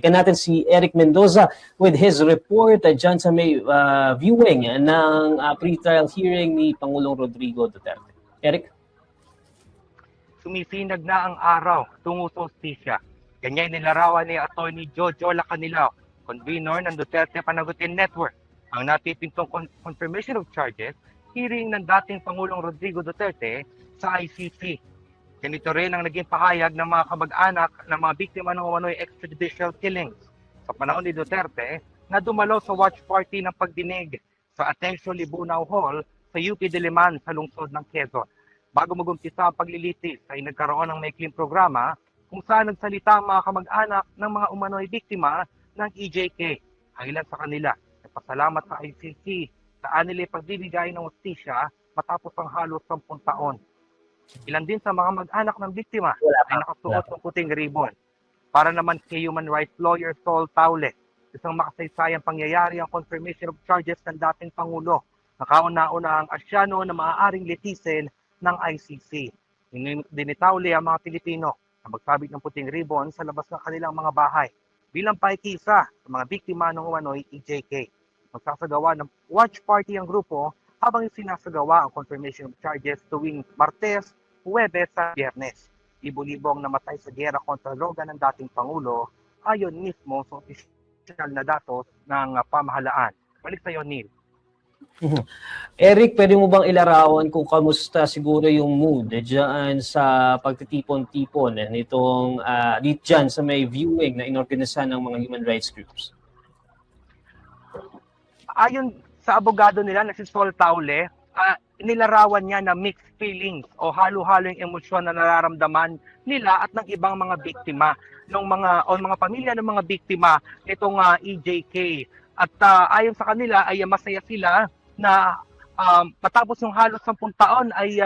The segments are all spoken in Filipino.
Balikan natin si Eric Mendoza with his report dyan sa may viewing ng pre-trial hearing ni Pangulong Rodrigo Duterte. Eric? Sumisinag na ang araw tungo sa hustisya. Ganyan nilarawan ni Atty. Jojo Lacanilao, convener ng Duterte Panagutin Network, ang natipintong confirmation of charges hearing ng dating Pangulong Rodrigo Duterte sa ICC. Ganito rin ang naging pahayag ng mga kamag-anak ng mga biktima ng umano'y extrajudicial killings sa panahon ni Duterte na dumalo sa watch party ng pagdinig sa Atencio Libunao Hall sa UP Diliman sa lungsod ng Quezon. Bago mag-umpisa ang paglilitis ay nagkaroon ng maikling programa kung saan nagsalita ang mga kamag-anak ng mga umano'y biktima ng EJK. Ang ilan sa kanila ay pasalamat sa ICC sa anilay pagbibigay ng hustisya matapos ang halos 10 taon. Ilan din sa mga mag-anak ng biktima ay nakasuot ng puting ribbon. Para naman kay human rights lawyer Sol Taule, isang makasaysayang pangyayari ang confirmation of charges ng dating Pangulo. Nakauna-una ang asyano na maaaring litisin ng ICC. Dinitauli ang mga Pilipino na magsabit ng puting ribbon sa labas ng kanilang mga bahay bilang pakikisa sa mga biktima ng umano'y EJK. Magsasagawa ng watch party ang grupo habang sinasagawa ang confirmation of charges tuwing Martes, Huwebes at Biyernes. Libo-libo ang namatay sa giyera kontra droga ng dating Pangulo ayon mismo sa opisyal na datos ng pamahalaan. Balik sa iyo, Neil. Eric, pwede mo bang ilarawan kung kamusta siguro yung mood dyan sa pagtitipon-tipon nitong dyan sa may viewing na inorganisahan ng mga human rights groups? Ayon sa abogado nila na si Sol Taule, nilarawan niya na mixed feelings o halo-halo yung emosyon na nararamdaman nila at ng ibang mga biktima ng mga pamilya ng mga biktima nitong EJK. At ayon sa kanila ay masaya sila na matapos yung halos 10 taon ay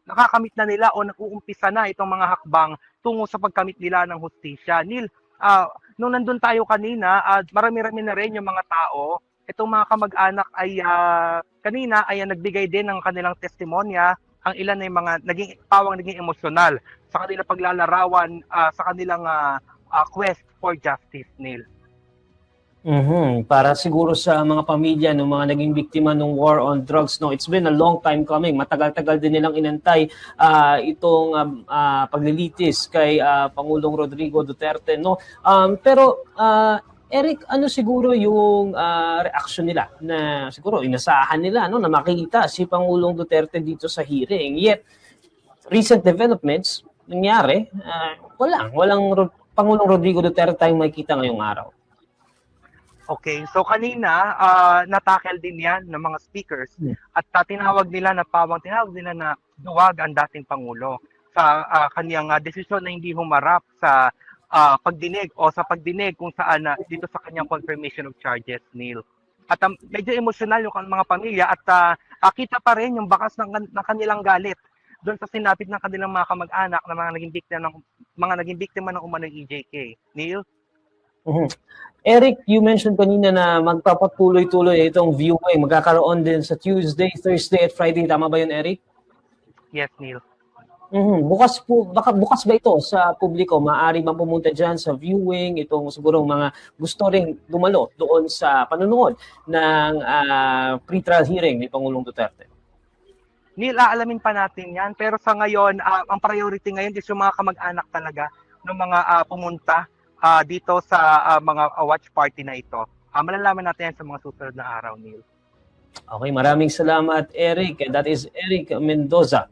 nakakamit na nila o nag-uumpisa na itong mga hakbang tungo sa pagkamit nila ng hustisya. Neil, nung nandun tayo kanina, marami-rami na rin yung mga tao. Itong mga kamag-anak ay kanina ay nagbigay din ng kanilang testimonya. Ang ilan ay mga naging emosyonal sa kanilang paglalarawan sa kanilang quest for justice, Neil. Para siguro sa mga pamilya ng mga naging biktima ng war on drugs, no, it's been a long time coming. Matagal-tagal din nilang inantay itong paglilitis kay Pangulong Rodrigo Duterte, no. Pero Eric, ano siguro yung reaction nila na siguro inasahan nila, no, na makita si Pangulong Duterte dito sa hearing? Yet recent developments nangyari, walang Pangulong Rodrigo Duterte tayong makikita ngayong araw. Okay, so kanina natakel din yan ng mga speakers at tinawag nila na duwag ang dating Pangulo sa kaniyang desisyon na hindi humarap sa pagdinig o sa pagdinig kung saan dito sa kanyang confirmation of charges, Neil. At medyo emosyonal yung mga pamilya at kita pa rin yung bakas ng kanilang galit doon sa sinapit ng kanilang mga kamag-anak na mga naging biktima ng umano'y EJK. Neil? Eric, you mentioned kanina na magpapatuloy-tuloy itong viewing. Magkakaroon din sa Tuesday, Thursday at Friday. Tama ba yun, Eric? Yes, Neil. Bukas ba ito sa publiko? Maaari bang pumunta dyan sa viewing? Itong siguro mga gusto ring dumalo doon sa panunood ng pre-trial hearing ni Pangulong Duterte? Neil, aalamin pa natin yan. Pero sa ngayon, ang priority ngayon is yung mga kamag-anak talaga ng mga pumunta dito sa mga watch party na ito. Malalaman natin yan sa mga susunod na araw, Neil. Okay, maraming salamat, Eric. And that is Eric Mendoza